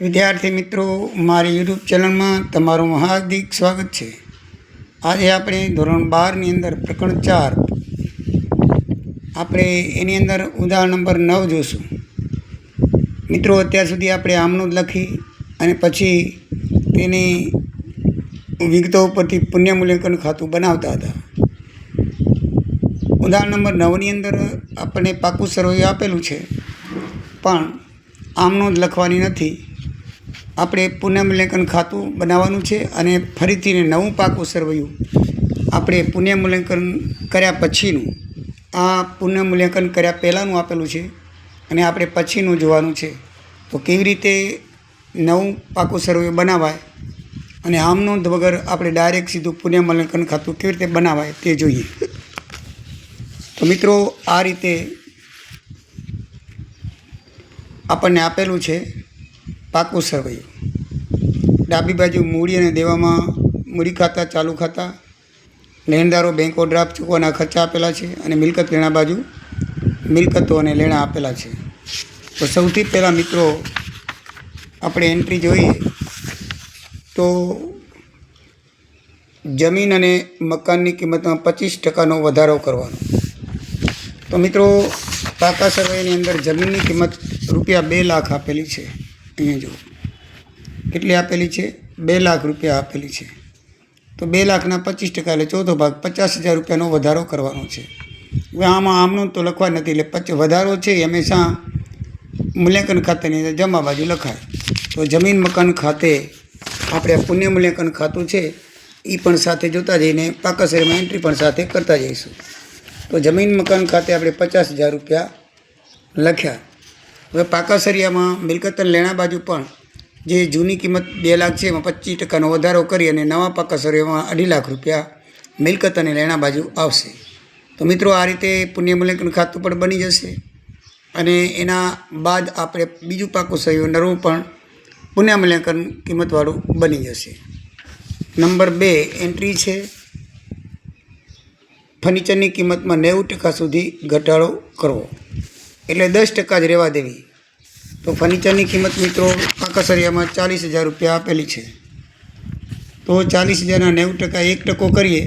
વિદ્યાર્થી મિત્રો, મારી યુટ્યુબ ચેનલમાં તમારું હાર્દિક સ્વાગત છે. આજે આપણે ધોરણ 12ની અંદર પ્રકરણ 4 આપણે એની અંદર ઉદાહરણ નંબર 9 જોઈશું. મિત્રો, અત્યાર સુધી આપણે આમનું જ લખી અને પછી તેની વિગતો ઉપરથી પુણ્ય મૂલ્યાંકન ખાતું બનાવતા હતા. ઉદાહરણ નંબર 9ની અંદર આપણને પાકું સરવૈયું આપેલું છે, પણ આમનું જ લખવાની નથી. આપણે પુનઃમૂલ્યાંકન ખાતું બનાવવાનું છે અને ફરીથી નવું પાકું સરવૈયું આપણે પુનઃમૂલ્યાંકન કર્યા પછીનું, આ પુનઃમૂલ્યાંકન કર્યા પહેલાંનું આપેલું છે અને આપણે પછીનું જોવાનું છે. તો કેવી રીતે નવું પાકું સરવૈયું બનાવાય અને આમ નોંધ વગર આપણે ડાયરેક્ટ સીધું પુનઃમૂલ્યાંકન ખાતું કેવી રીતે બનાવાય તે જોઈએ. તો મિત્રો, આ રીતે આપણને આપેલું છે પાકું સરવૈયું. ડાબી બાજુ મૂડી અને દેવામાં મૂડી ખાતા, ચાલુ ખાતા, લેણદારો બેંક ઓવરડ્રાફ્ટ ચૂકવવાના ખર્ચા આપેલા છે અને મિલકત લેણા બાજુ મિલકતો અને લેણા આપેલા છે. તો સૌથી પહેલાં મિત્રો આપણે એન્ટ્રી જોઈએ તો જમીન અને મકાનની કિંમતમાં 25% વધારો કરવાનો. તો મિત્રો, પાકા સરવૈયાની અંદર જમીનની કિંમત રૂપિયા 2 લાખ આપેલી છે. અહીંયા જુઓ કેટલી આપેલી છે, 2 લાખ રૂપિયા આપેલી છે. તો 2 લાખના 25% એટલે ચોથો ભાગ 50,000 રૂપિયાનો વધારો કરવાનો છે. હવે આમાં આમનું તો લખવા નથી, એટલે વધારો છે એ હંમેશા મૂલ્યાંકન ખાતાની અંદર જમા બાજુ લખાય. તો જમીન મકાન ખાતે આપણે પુણ્ય મૂલ્યાંકન ખાતું છે એ પણ સાથે જોતા જઈને પાકા સરવૈયામાં એન્ટ્રી પણ સાથે કરતા જઈશું. તો જમીન મકાન ખાતે આપણે 50,000 રૂપિયા લખ્યા. હવે પાકા સરિયામાં મિલકત અને લેણા બાજુ પણ જે જૂની કિંમત 2 લાખ છે એમાં 25%નો વધારો કરી અને નવા પાકા સરિયામાં 2.5 લાખ રૂપિયા મિલકત અને લેણા બાજુ આવશે. તો મિત્રો, આ રીતે પુણ્ય મૂલ્યાંકન ખાતું પણ બની જશે અને એના બાદ આપણે બીજું પાકું સરિયું નવું પણ પુણ્ય મૂલ્યાંકન કિંમતવાળું બની જશે. નંબર 2 એન્ટ્રી છે ફર્નિચરની કિંમતમાં 90% સુધી ઘટાડો કરવો, એટલે 10% જ રહેવા દેવી. તો ફર્નિચરની કિંમત મિત્રો પાકા સરિયામાં 40,000 રૂપિયા આપેલી છે. તો 40,000ના 90% 1% કરીએ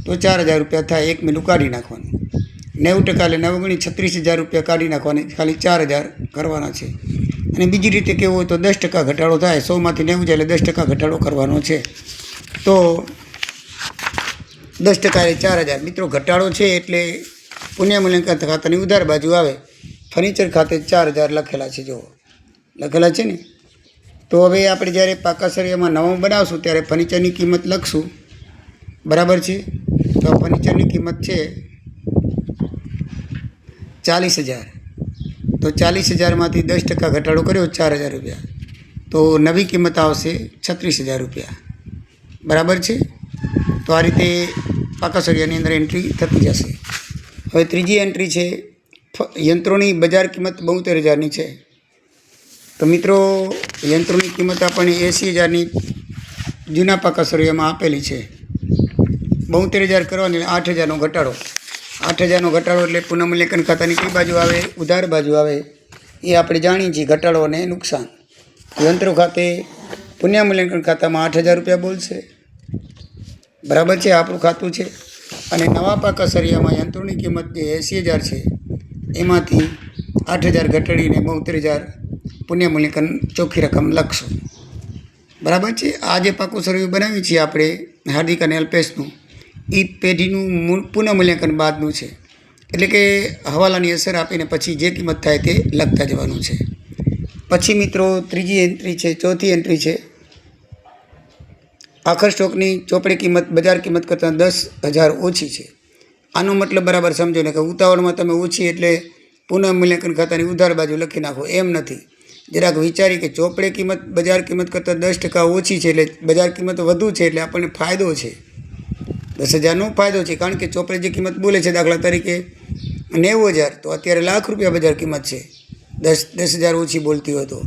તો 4,000 રૂપિયા થાય. 1 મિલું કાઢી નાખવાનું. 90% એટલે 9 ગણી 36,000 રૂપિયા કાઢી નાખવાની, ખાલી 4,000 કરવાના છે. અને બીજી રીતે કેવું હોય તો 10% ઘટાડો થાય. 100માંથી 90 જાય એટલે 10% ઘટાડો કરવાનો છે. તો 10% એટલે 4,000. મિત્રો, ઘટાડો છે એટલે પુણ્ય મૂલ્યાંકન ખાતાની ઉધાર બાજુ આવે. ફર્નિચર ખાતે 4,000 લખેલા છે, જુઓ લખેલા છે ને. તો હવે આપણે જ્યારે પાકા સરિયામાં નવું બનાવશું ત્યારે ફર્નિચરની કિંમત લખશું, બરાબર છે. તો ફર્નિચરની કિંમત છે 40,000. તો 40,000માંથી 10% ઘટાડો કર્યો 4,000 રૂપિયા, તો નવી કિંમત આવશે 36,000 રૂપિયા, બરાબર છે. તો આ રીતે પાકા સરિયાની અંદર એન્ટ્રી થતી જશે. હવે ત્રીજી એન્ટ્રી છે યંત્રોની બજાર કિંમત 72,000ની છે. તો મિત્રો, યંત્રોની કિંમત આપણને 80,000ની જૂના પાકા સરિયામાં આપેલી છે. 72,000 કરવાની, 8,000નો ઘટાડો. 8,000નો ઘટાડો એટલે પુનઃમૂલ્યાંકન ખાતાની કઈ બાજુ આવે? ઉધાર બાજુ આવે. એ આપણે જાણીએ છીએ, ઘટાડો અને નુકસાન. યંત્રો ખાતે પુનઃમૂલ્યાંકન ખાતામાં 8,000 રૂપિયા બોલશે, બરાબર છે, આપણું ખાતું છે. અને નવા પાકા સરિયામાં યંત્રોની કિંમત જે 80,000 છે એમાંથી 8,000 ઘટાડીને 72,000 પુણ્ય મૂલ્યાંકન ચોખ્ખી રકમ લખશું, બરાબર છે. આ જે પાકું સરવૈયું બનાવ્યું છીએ આપણે હાર્દિક અને અલ્પેશનું, એ પેઢીનું પુનઃ મૂલ્યાંકન બાદનું છે. એટલે કે હવાલાની અસર આપીને પછી જે કિંમત થાય તે લખતા જવાનું છે. પછી મિત્રો ત્રીજી એન્ટ્રી છે, ચોથી એન્ટ્રી છે આખર સ્ટોકની ચોપડી કિંમત બજાર કિંમત કરતાં 10,000 ઓછી છે. આનો મતલબ બરાબર સમજો ને કે ઉતાવળમાં તમે ઓછી એટલે પુનઃ મૂલ્યાંકન ખાતાની ઉધાર બાજુ લખી નાખો, એમ નથી. જરાક વિચારી કે ચોપડે કિંમત બજાર કિંમત કરતાં 10% ઓછી છે એટલે બજાર કિંમત વધુ છે એટલે આપણને ફાયદો છે, 10,000નો ફાયદો છે. કારણ કે ચોપડે જે કિંમત બોલે છે, દાખલા તરીકે 90,000, તો અત્યારે લાખ રૂપિયા બજાર કિંમત છે, 10,000 ઓછી બોલતી હોય તો.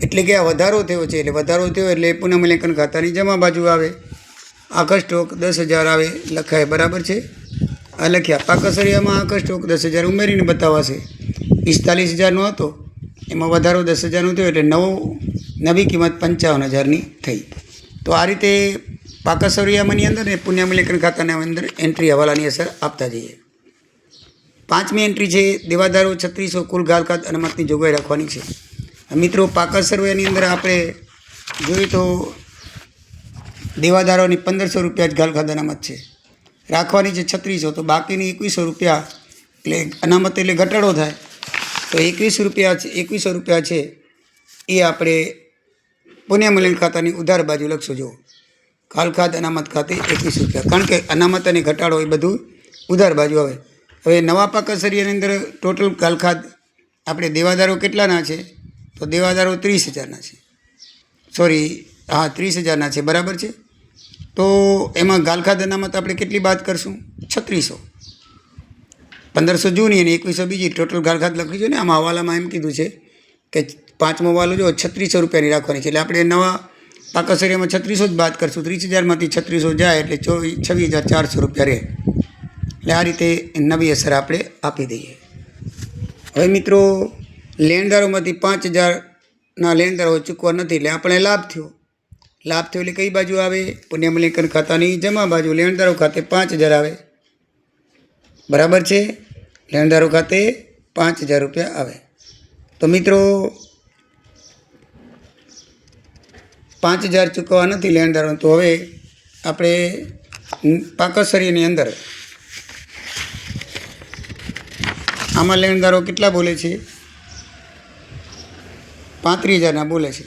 એટલે કે આ વધારો થયો છે, એટલે વધારો થયો એટલે પુનઃ મૂલ્યાંકન ખાતાની જમા બાજુ આવે. આખર સ્ટોક 10,000 આવે લખાય, બરાબર છે. આ લખ્યા. પાકા સરિયામાં આખર સ્ટોક 10,000 ઉમેરીને બતાવાશે. 45,000નો હતો, એમાં વધારો 10,000નો થયો એટલે નવો નવી કિંમત 55,000ની થઈ. તો આ રીતે પાકા સરિયામાની અંદર ને પુણ્ય મૂલ્યાંકન ખાતાની અંદર એન્ટ્રી હવાલાની અસર આપતા જઈએ. 5મી એન્ટ્રી છે દેવાદારો 3600 કુલ ગાલખાત અનામતની જોગવાઈ રાખવાની છે. મિત્રો પાકા સર્વેની અંદર આપણે જોઈએ તો દેવાદારોની 1500 રૂપિયા જ ગાલખાત અનામત છે, રાખવાની છે 3600, તો બાકીની 2100 રૂપિયા એટલે અનામત એટલે ઘટાડો થાય. તો 2100 રૂપિયા છે એ આપણે પુણ્ય મૂલ્યાંકન ખાતાની ઉધાર બાજુ લખશું. જો ગાલખાત અનામત ખાતે 21 રૂપિયા, કારણ કે અનામત અને ઘટાડો એ બધું ઉધાર બાજુ આવે. હવે નવા પાકા સરિયાની અંદર ટોટલ ગાલખાત આપણે દેવાદારો કેટલાના છે? તો દેવાદારો 30,000ના છે, 30,000ના છે, બરાબર છે. તો એમાં ગાલખાત અનામત આપણે કેટલી બાદ કરશું? 3600, 1500 જૂની અને 2100 બીજી, ટોટલ ગાલખાત લખીશું ને. આમાં હવાલામાં એમ કીધું છે કે 5મો હવાલો જો 3600 રૂપિયાની રાખવાની છે, એટલે આપણે નવા પાકા સરિયામાં 3600 જ બાદ કરશું. 30,000માંથી 3600 જાય એટલે 26,400 રૂપિયા રહે. એટલે આ રીતે નવી અસર આપણે આપી દઈએ. હવે મિત્રો લેણદારોમાંથી 5,000ના લેણદારો ચૂકવા નથી, એટલે આપણે લાભ થયો એટલે કઈ બાજુ આવે? પુણ્ય મૂલ્યાંકન ખાતાની જમા બાજુ. લેણદારો ખાતે 5,000 આવે, બરાબર છે. લેણદારો ખાતે 5,000 રૂપિયા આવે. તો મિત્રો 5,000 ચૂકવવા નથી લેણદારો, તો હવે આપણે પાકા સરિયાની અંદર આમાં લેણદારો કેટલા બોલે છે? 35,000ના બોલે છે.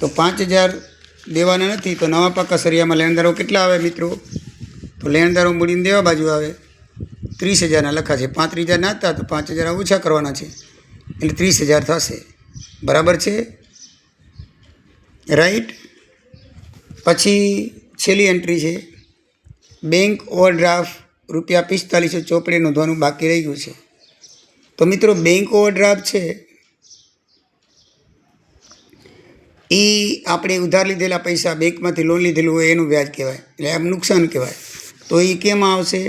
તો 5,000 દેવાના નથી, તો નવા પાકા સરિયામાં લેણદારો કેટલા આવે મિત્રો? તો લેણદારો મૂડીને દેવા બાજુ આવે 30,000ના લખાશે. 35,000 ના હતા તો 5,000 ઓછા કરવાના છે, એટલે 30,000 થશે, બરાબર છે, રાઈટ. પછી છેલ્લી એન્ટ્રી છે બેંક ઓવરડ્રાફ્ટ ₹4500 ચોપડે નોંધવાનું બાકી રહી ગયું છે. તો મિત્રો બેંક ઓવરડ્રાફ્ટ છે એ આપણે ઉધાર લીધેલા પૈસા, બેંકમાંથી લોન લીધેલું હોય એનું વ્યાજ કહેવાય, એટલે આમ નુકસાન કહેવાય. તો એ કેમાં આવશે?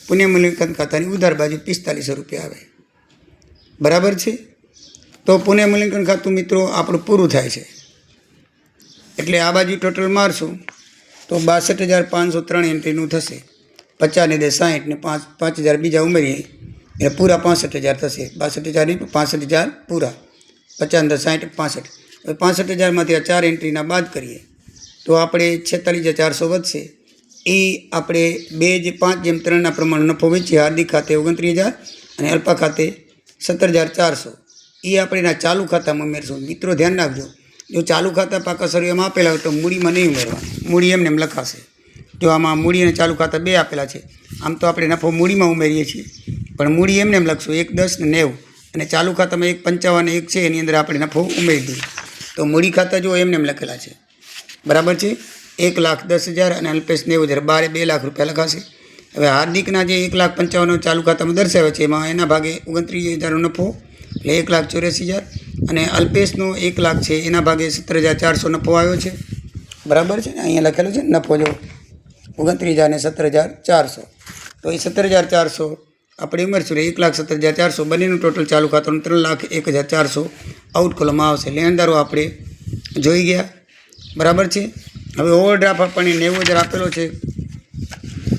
પુણ્ય મૂલ્યાંકન ખાતાની ઉધાર બાજુ 4500 રૂપિયા આવે, બરાબર છે. તો પુણ્ય મૂલ્યાંકન ખાતું મિત્રો આપણું પૂરું થાય છે, એટલે આ બાજુ ટોટલ મારશું તો 62,503 એન્ટ્રીનું થશે. 50 ને 60 ને 5,000 બીજા ઉમેરીએ એટલે પૂરા 65,000 થશે. 62,000 નહીં, 65,000 પૂરા. 50 ને 60 65. હવે 65,000માંથી આ 4 એન્ટ્રીના બાદ કરીએ તો આપણે 46,400 વધશે. એ આપણે 2:5:3ના પ્રમાણે નફો વેચીએ. હાર્દિક ખાતે 29,000 અને અલ્પા ખાતે 17,400. એ આપણે એના ચાલુ ખાતામાં ઉમેરશું. મિત્રો ધ્યાન રાખજો, જો ચાલુ ખાતા પાકા સરિયામાં આપેલા હોય તો મૂડીમાં નહીં ઉમેરવાનું, મૂડી એમને એમ લખાશે. જો આમાં મૂડી અને ચાલુ ખાતા 2 આપેલા છે, આમ તો આપણે નફો મૂડીમાં ઉમેરીએ છીએ, પણ મૂડી એમને એમ લખશું 1,10 ને 90, અને ચાલુ ખાતામાં 1,55 1 છે, એની અંદર આપણે નફો ઉમેરી દઈએ. તો મૂડી ખાતા જો એમને એમ લખેલા છે, બરાબર છે. 1,10,000 અને અલ્પેશ 90,000, બારે 2 લાખ રૂપિયા લખાશે. હવે હાર્દિકના જે 1,55,000 ચાલુ ખાતામાં દર્શાવે છે એમાં એના ભાગે 29,000નો નફો એટલે 1,84,000, અને અલ્પેશનો 1 લાખ છે એના ભાગે 17,400 નફો આવ્યો છે, બરાબર છે. અહીંયા લખેલું છે નફો જો 29,000 અને 17,400. તો એ 17,400 આપણે ઉમેરશું, 1,17,400 બંનેનું ટોટલ ચાલુ ખાતાનું 3,01,400 આઉટ કોલમમાં આવશે. લેણદારો આપણે જોઈ ગયા, બરાબર છે. હવે ઓવરડ્રાફ્ટ આપણને 90,000 આપેલો છે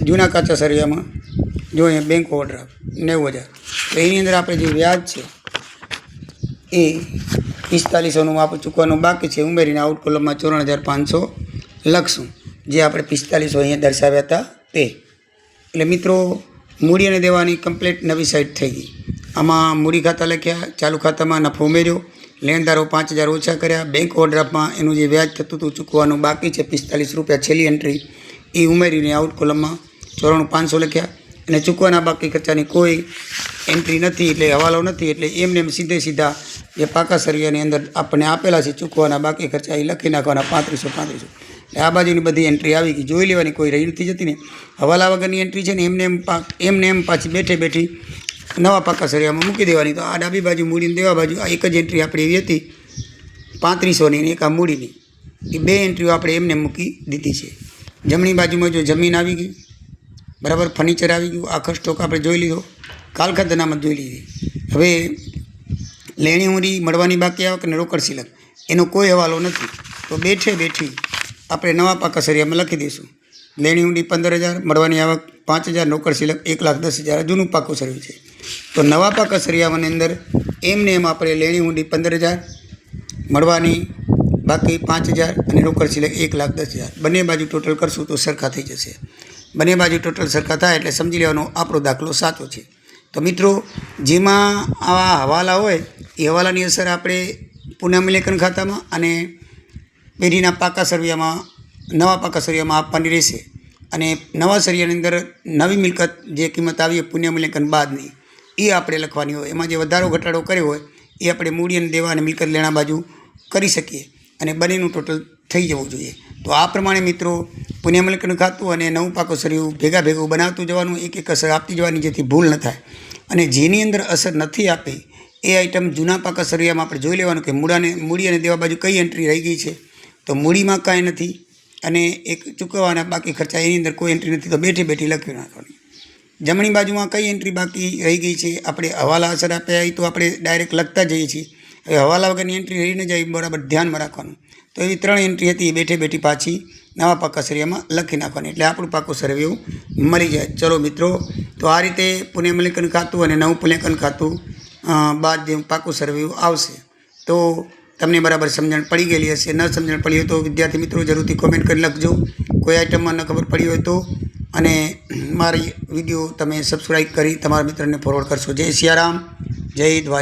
જૂના કાચા સરિયામાં. જો અહીંયા બેંક ઓવરડ્રાફ્ટ 90,000, તો એની અંદર આપણે જે વ્યાજ છે એ 4500નું આપણે ચૂકવાનું બાકી છે, ઉમેરીને આઉટ કોલમમાં 54,500 લખશું, જે આપણે 4500 અહીંયા દર્શાવ્યા હતા તે. એટલે મિત્રો મૂડી અને દેવાની કમ્પ્લીટ નવી સાઇટ થઈ ગઈ. આમાં મૂડી ખાતા લખ્યા, ચાલુ ખાતામાં નફો ઉમેર્યો, લેણદારો 5,000 ઓછા કર્યા, બેંક ઓવરડ્રાફ્ટમાં એનું જે વ્યાજ થતું હતું ચૂકવાનું બાકી છે 45 રૂપિયા છેલ્લી એન્ટ્રી એ ઉમેરીને આઉટ કોલમમાં 54,500 લખ્યા, અને ચૂકવાના બાકી ખર્ચાની કોઈ એન્ટ્રી નથી, એટલે હવાલો નથી, એટલે એમને એમ સીધા જે પાકા સરિયાની અંદર આપણને આપેલા છે ચૂકવાના બાકી ખર્ચા એ લખી નાખવાના 3500. એટલે આ બાજુની બધી એન્ટ્રી આવી ગઈ, જોઈ લેવાની, કોઈ રહી નથી જતી ને. હવાલા વગરની એન્ટ્રી છે ને એમને એમ પાછી બેઠી નવા પાકા સરિયામાં મૂકી દેવાની. તો આ ડાબી બાજુ મૂડીને દેવા બાજુ આ એક જ એન્ટ્રી આપણી એવી હતી 3500ની અને એક આ મૂડીની, એ 2 એન્ટ્રીઓ આપણે એમને મૂકી દીધી છે. જમણી બાજુમાં જો જમીન આવી ગઈ, બરાબર, ફર્નિચર આવી ગયું, આખો સ્ટોક આપણે જોઈ લીધો, ગાલખાત અનામત જોઈ લીધી. હવે લેણી મૂડી મળવાની બાકી આવક અને રોકડ સિલક એનો કોઈ હવાલો નથી. તો બેઠે બેઠી આપણે નવા પાકા સરિયામાં લખી દઈશું લેણી ઊંડી 15,000, મળવાની આવક 5,000, નોકર સિલક 1,10,000 જૂનું પાકું સર્યું છે. તો નવા પાકા સરિયાની અંદર એમને એમ આપણે લેણી ઊંડી 15,000, મળવાની બાકી 5,000 અને રોકડ સિલક 1,10,000 બંને બાજુ ટોટલ કરશું તો સરખા થઈ જશે. બંને બાજુ ટોટલ સરખા થાય એટલે સમજી લેવાનો આપણો દાખલો સાચો છે. તો મિત્રો, જેમાં આવા હવાલા હોય એ હવાલાની અસર આપણે પુનઃમૂલ્યાંકન ખાતામાં અને પેઢીના પાકા સરિયામાં નવા પાકા સરિયામાં આપવાની રહેશે. અને નવા સરિયાની અંદર નવી મિલકત જે કિંમત આવી પુનઃમૂલ્યાંકન બાદની એ આપણે લખવાની હોય. એમાં જે વધારો ઘટાડો કર્યો હોય એ આપણે મૂડી અને દેવા અને મિલકત લેણા બાજુ કરી શકીએ અને બંનેનું ટોટલ થઈ જવું જોઈએ. તો આ પ્રમાણે મિત્રો પુનઃમૂલ્યાંકન ખાતું અને નવું પાકું સરિયું ભેગું બનાવતું જવાનું, એક એક અસર આપતી જવાની, જેથી ભૂલ ન થાય. અને જેની અંદર અસર નથી આપી એ આઈટમ જૂના પાકા સરિયામાં આપણે જોઈ લેવાનું કે મૂડી અને દેવા બાજુ કઈ એન્ટ્રી રહી ગઈ છે. તો મૂડીમાં કાંઈ નથી અને એક ચૂકવવાના બાકી ખર્ચા એની અંદર કોઈ એન્ટ્રી નથી, તો બેઠી બેઠી લખી નાખવાની. જમણી બાજુમાં કઈ એન્ટ્રી બાકી રહી ગઈ છે, આપણે હવાલા અસર આપ્યા એ તો આપણે ડાયરેક્ટ લખતા જઈએ છીએ. હવે હવાલા વગરની એન્ટ્રી રહી ન જાય બરાબર ધ્યાનમાં રાખવાનું. તો એવી 3 એન્ટ્રી હતી એ બેઠે બેઠી પાછી નવા પાકા સરિયામાં લખી નાખવાની, એટલે આપણું પાકું સરિયું મળી જાય. ચલો મિત્રો, તો આ રીતે પુનઃમૂલ્યાંકન ખાતું અને નવું મૂલ્યાંકન ખાતું બાદ જે પાકું સરિયું આવશે. તો તમને બરાબર સમજણ પડી ગયેલી હશે. ન સમજણ પડી હોય તો વિદ્યાર્થી મિત્રો જરૂરથી કોમેન્ટ કરી લખજો. કોઈ આઈટમમાં ન ખબર પડી હોય તો. અને મારી વિડીયો તમે સબસ્ક્રાઈબ કરી તમારા મિત્રને ફોરવર્ડ કરશો. જય સિયારામ, જય દ્વારકા.